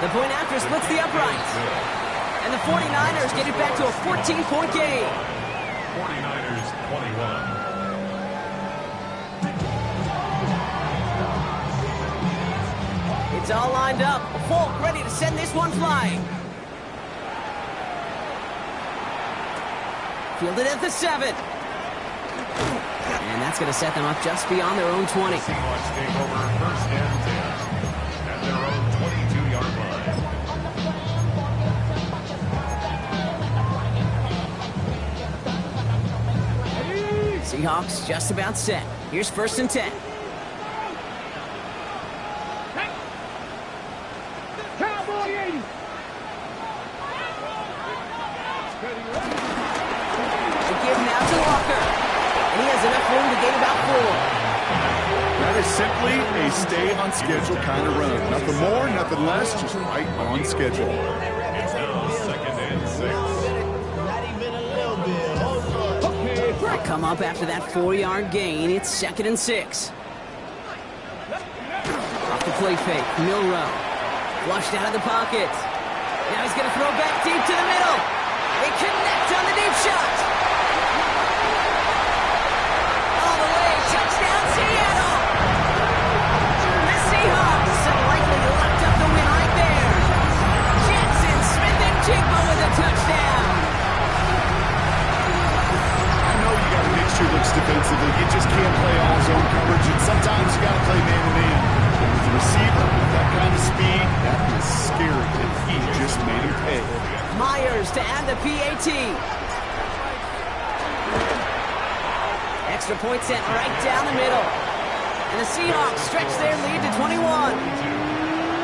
S3: The point after splits the uprights. And the 49ers get it back to a 14-point game.
S4: 49ers 21.
S3: It's all lined up. Folk ready to send this one flying. Fielded at the 7. And that's going to set them up just beyond their own 20.
S4: Seahawks take over first and 10 at their own 22-yard line.
S3: Seahawks just about set. Here's first and 10.
S6: Cowboy 80.
S3: The give now to Walker. And he has enough room to gain about 4.
S7: That is simply a stay on schedule kind of run. Nothing more, nothing less, just right on schedule.
S4: It's now second and 6.
S5: Not even a little bit. Oh, Lord.
S3: They come up after that 4-yard gain. It's second and 6. Off the play fake, Milrow. Flushed out of the pocket. Now he's going to throw back deep to the middle. They connect on the deep shot. All the way, touchdown Seattle. The Seahawks have likely locked up the win right there. Jackson, Smith, and Jigba with a touchdown.
S7: I know you got to mix your looks defensively. You just can't play all zone coverage, and sometimes you got to play man-to-man. But with the receiver, with that kind of speed, that is scary, and he just made him pay.
S3: Myers to add the PAT. Extra point sent right down the middle. And the Seahawks stretch their lead to 21.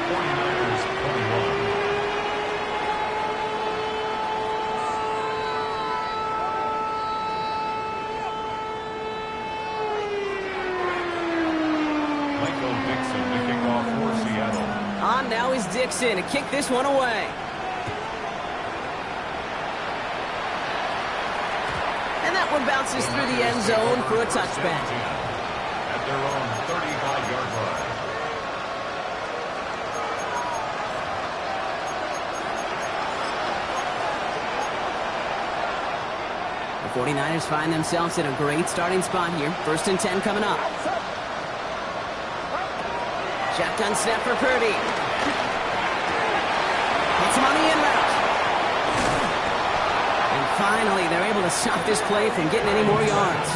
S4: 49ers 21. Michael Dixon to kick off for Seattle.
S3: On now is Dixon to kick this one away. And that one bounces through the end zone for a touchback.
S4: At their own 35-yard line.
S3: The 49ers find themselves in a great starting spot here. First and 10 coming up. Shotgun snap for Purdy. Hits him on the in route. And finally, they're able to stop this play from getting any more yards.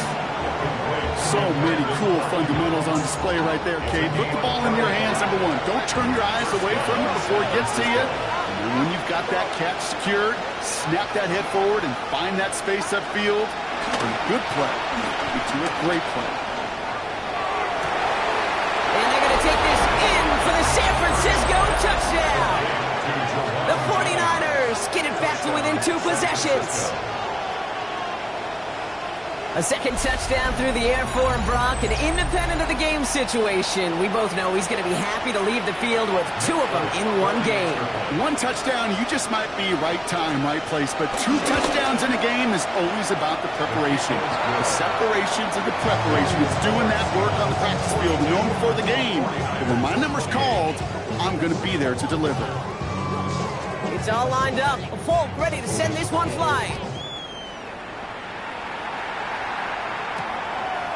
S7: So many cool fundamentals on display right there, Kate. Put the ball in your hands, number one. Don't turn your eyes away from it before it gets to you. And when you've got that catch secured, snap that head forward and find that space upfield. From a good play to a great play.
S3: And they're going to take this in for the San Francisco touchdown. The 49ers get it back to within 2 possessions. A second touchdown through the air for Brock, and independent of the game situation, we both know he's going to be happy to leave the field with 2 of them in one game.
S7: One touchdown, you just might be right time, right place, but 2 touchdowns in a game is always about the preparation. The separations and the preparation. It's doing that work on the practice field, knowing before the game. But when my number's called, I'm going to be there to deliver.
S3: It's all lined up. Folk ready to send this one flying.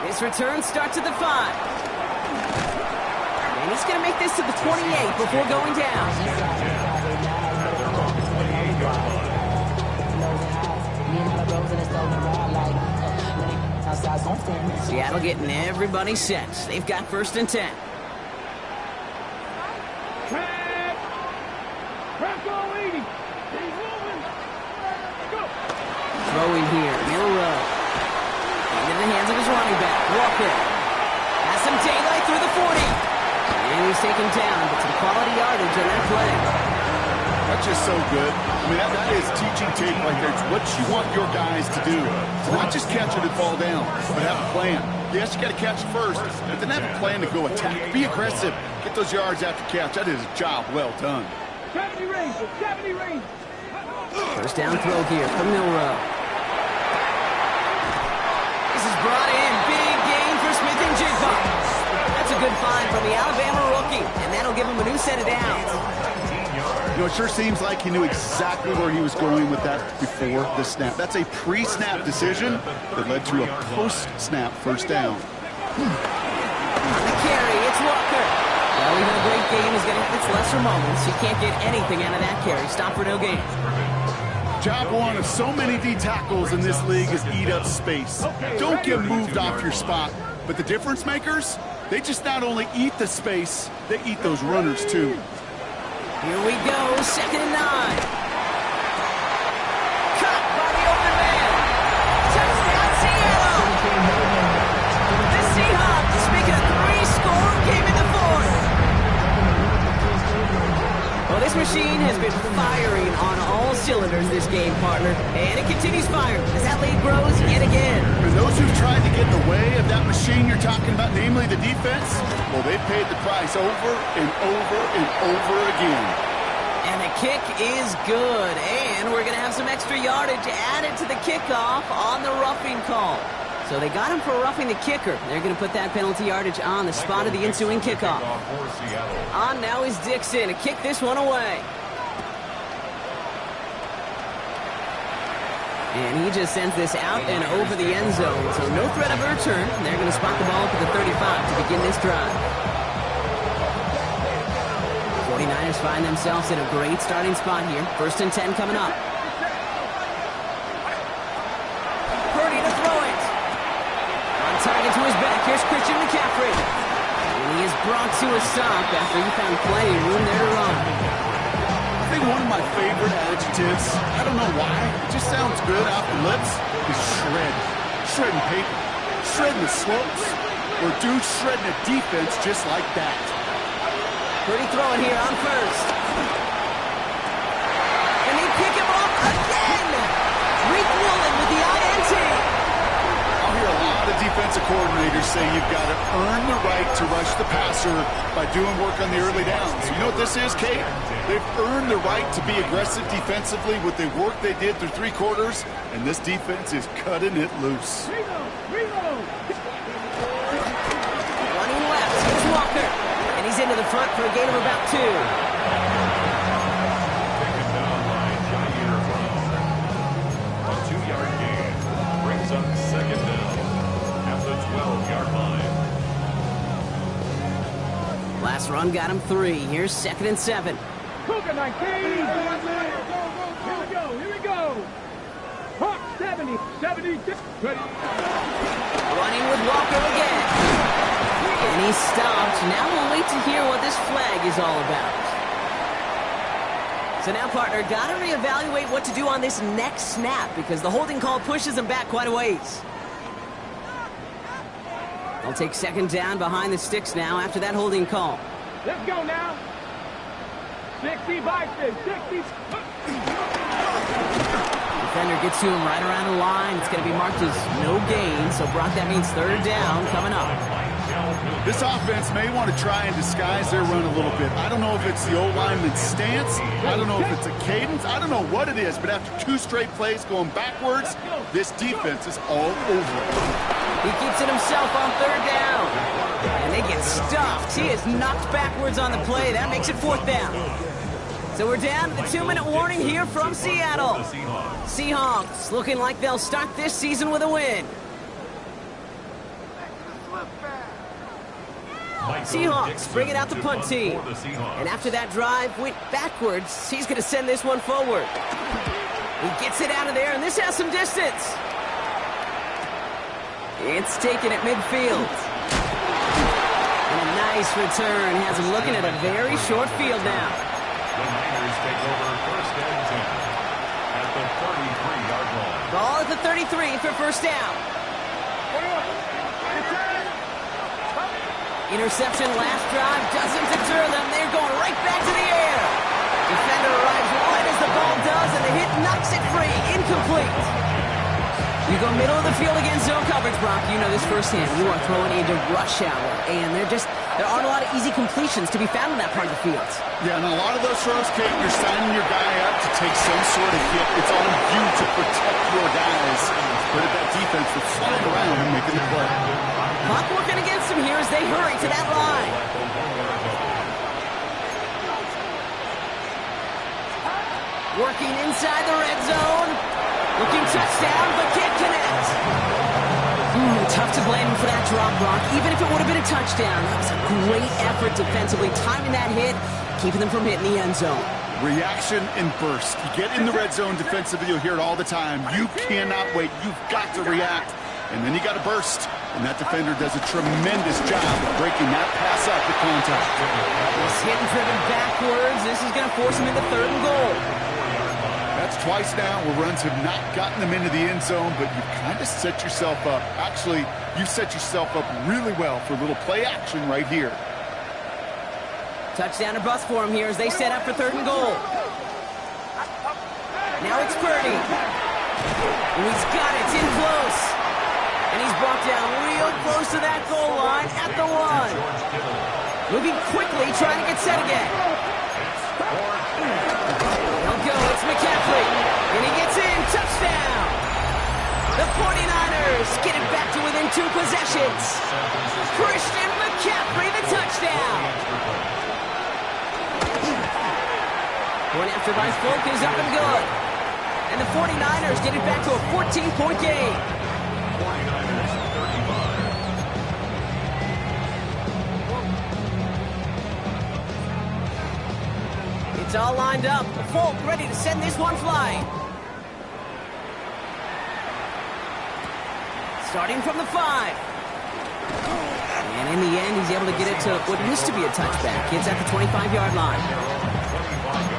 S3: This return starts at the 5. And he's going to make this to the 28 before going down. Seattle getting everybody set. They've got first and 10. Throw in here, Milrow. Into the hands of his running back, Walker. Has some daylight through the 40. And he's taken down, but some quality yardage on that play.
S7: That's just so good. I mean, that is teaching tape right there. It's what you want your guys to do. To not just catch it and fall down, but have a plan. Yes, you got to catch it first, but then have a plan to go attack. Be aggressive. Get those yards after catch. That is a job well done.
S6: 70 range, 70 range.
S3: First down throw here from Milrow. This is brought in. Big gain for Smith and Jigba. the Alabama rookie, and that'll give him a new set of downs.
S7: You know, it sure seems like he knew exactly where he was going with that before the snap. That's a pre-snap decision that led to a post-snap first down.
S3: On the carry, it's Walker. Well, even a great game is going to have its lesser moments. You can't get anything out of that carry. Stop for no gain.
S7: Job one of so many D tackles in this league is eat up space. Don't get moved off your spot. But the difference makers, they just not only eat the space, they eat those runners too.
S3: Here we go, 2nd and 9. Cut by the open man. Touchdown, Seattle. The Seahawks make a 3-score game in the 4th. Well, this machine has been firing on all cylinders this game, partner. And it continues firing as that lead grows yet again.
S7: And those who've tried to get in the way of that machine you're talking about, namely the defense, well, they've paid the price over and over and over again.
S3: And the kick is good. And we're going to have some extra yardage added to the kickoff on the roughing call. So they got him for roughing the kicker. They're going to put that penalty yardage on the spot of the ensuing kickoff. On now is Dixon to kick this one away. And he just sends this out and over the end zone. So no threat of a return. They're going to spot the ball up at the 35 to begin this drive. 49ers find themselves in a great starting spot here. 1st and 10 coming up. Purdy to throw it. On target to his back. Here's Christian McCaffrey. And he is brought to a stop after he found plenty of room there to run.
S7: I think one of my favorite adjectives, I don't know why, it just sounds good off the lips, is shred. Shredding paper. Shredding the slopes. Or dude shredding a defense just like that.
S3: Purdy throwing here on 1st. And they pick him up again. Reek Woolen with the INT.
S7: I'll hear a lot of defensive coordinators say you've got to earn the right to rush the passer by doing work on the early downs. You know what this is, Kate? They've earned the right to be aggressive defensively with the work they did through 3 quarters, and this defense is cutting it loose.
S3: Running left, here's Walker. And he's into the front for a gain of about 2.
S4: Taken down by Jair Brown. A 2-yard gain brings up 2nd down at the 12-yard line.
S3: Last run got him 3. Here's 2nd and 7.
S6: Cougar 19. Here we go. Hawk 70, 76. Ready.
S3: Running with Walker again. And he's stopped. Now we'll wait to hear what this flag is all about. So now, partner, got to reevaluate what to do on this next snap because the holding call pushes him back quite a ways. They'll take 2nd down behind the sticks now after that holding call.
S6: Let's go now. 60 Bison, 60.
S3: Defender gets to him right around the line. It's going to be marked as no gain. So, Brock, that means 3rd down coming up.
S7: This offense may want to try and disguise their run a little bit. I don't know if it's the old lineman's stance. I don't know if it's a cadence. I don't know what it is. But after 2 straight plays going backwards, this defense is all over it.
S3: He keeps it himself on 3rd down. And they get stuffed. He is knocked backwards on the play. That makes it 4th down. So we're down to the 2-minute warning here from Seattle. Seahawks looking like they'll start this season with a win. Seahawks bring it out the punt team. And after that drive went backwards, he's going to send this one forward. He gets it out of there, and this has some distance. It's taken at midfield. And a nice return has him looking at a very short field now.
S4: The Niners take over 1st and 10 at the 33-yard line.
S3: Ball at the 33 for 1st down. Interception last drive doesn't deter them. They're going right back to the air. Defender arrives right as the ball does, and the hit knocks it free. Incomplete. You go middle of the field against zone coverage, Brock. You know this firsthand. You are throwing into rush hour, and there aren't a lot of easy completions to be found in that part of the field.
S7: Yeah, and a lot of those throws, Kate, you're signing your guy up to take some sort of hit. It's on you to protect your guys. But if that defense is flying around and making the play.
S3: Clock working against them here as they hurry to that line. Working inside the red zone. Looking touchdown, but can't connect. Tough to blame him for that drop, Brock. Even if it would have been a touchdown, that was a great effort defensively, timing that hit, keeping them from hitting the end zone.
S7: Reaction and burst. You get in the red zone defensively, you'll hear it all the time. You cannot wait. You've got to react. And then you got to burst. And that defender does a tremendous job of breaking that pass up with contact.
S3: He's hitting driven backwards. This is going to force him into 3rd and goal.
S7: That's twice now where runs have not gotten them into the end zone, but you've kind of set yourself up. Actually, you've set yourself up really well for a little play action right here.
S3: Touchdown or bust for him here as they set up for 3rd and goal. Now it's Purdy. And he's got it. It's in close. And he's brought down real close to that goal line at the 1. Moving quickly, trying to get set again. They'll go. It's McCaffrey. And he gets in. Touchdown. The 49ers get it back to within 2 possessions. Christian McCaffrey, the touchdown. Point after by Folk is up and good. And the 49ers get it back to a 14-point game.
S4: 49ers 35.
S3: It's all lined up. Folk ready to send this one flying. Starting from the 5. And in the end, he's able to get it to what used to be a touchback. It's at the 25-yard line.
S4: 25-yard line.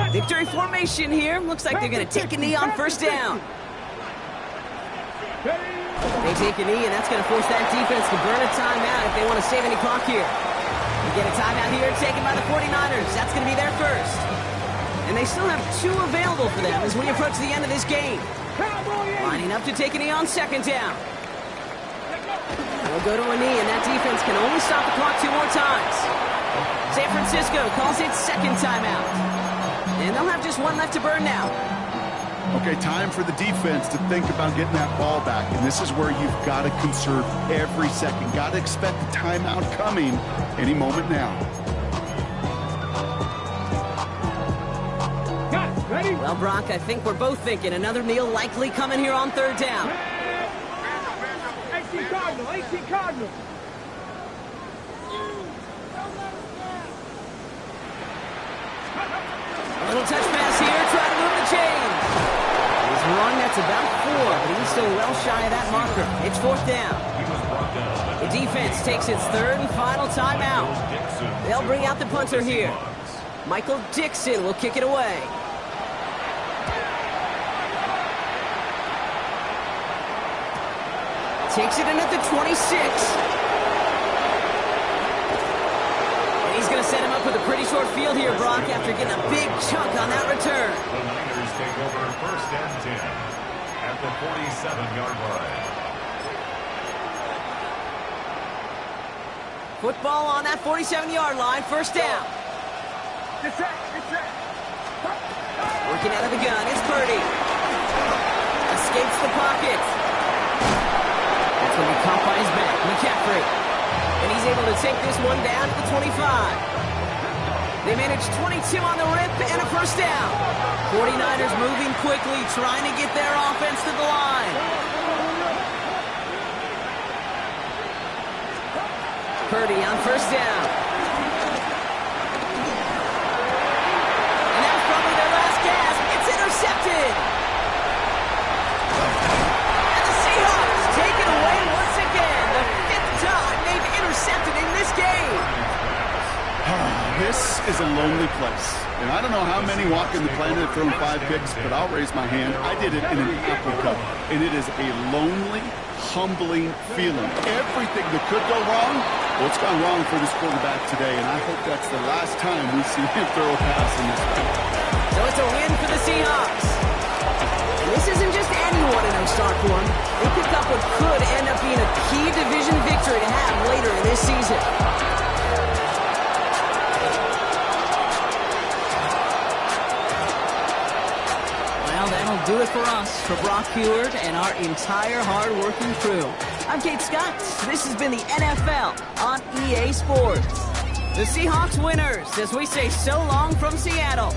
S3: Victory formation here. Looks like they're going to take a knee on 1st down. They take a knee, and that's going to force that defense to burn a timeout if they want to save any clock here. We get a timeout here taken by the 49ers. That's going to be their first. And they still have 2 available for them as we approach the end of this game. Lining up to take a knee on 2nd down. They'll go to a knee, and that defense can only stop the clock 2 more times. San Francisco calls it 2nd timeout. And they'll have just 1 left to burn now.
S7: Okay, time for the defense to think about getting that ball back. And this is where you've got to conserve every second. Got to expect the timeout coming any moment now.
S6: Got it. Ready?
S3: Well, Brock, I think we're both thinking another kneel likely coming here on 3rd down.
S6: 18 Cardinal, 18 Cardinal.
S3: A little touch pass here, trying to move the chains. He's run, that's about 4, but he's still well shy of that marker. It's 4th down. The defense takes its 3rd and final timeout. They'll bring out the punter here. Michael Dixon will kick it away. Takes it in at the 26. He's going to set him up with a pretty short field here, Brock, after getting a big chunk on that return.
S4: The Niners take over 1st and 10 at the 47-yard line.
S3: Football on that 47-yard line, 1st down. Working out of the gun, it's Purdy. Escapes the pocket. That's going to be caught by his back, McCaffrey. And he's able to take this one down to the 25. They manage 22 on the rip and a 1st down. 49ers moving quickly, trying to get their offense to the line. Purdy on 1st down. And that was probably their last gasp. It's intercepted. And the Seahawks take it away once again. The 5th time they've intercepted in this game.
S7: This is a lonely place. And I don't know how many walk in the planet have thrown 5 picks, but I'll raise my hand. I did it in an Apple Cup. And it is a lonely, humbling feeling. Everything that could go wrong, well, it's gone wrong for this quarterback today. And I hope that's the last time we see him throw a pass in this game.
S3: So it's a win for the Seahawks. And this isn't just anyone in their start form. They picked up what could end up being a key division victory to have later in this season. do it for us, for Brock Heward and our entire hard-working crew. I'm Kate Scott. This has been the NFL on EA Sports. The Seahawks winners as we say so long from Seattle.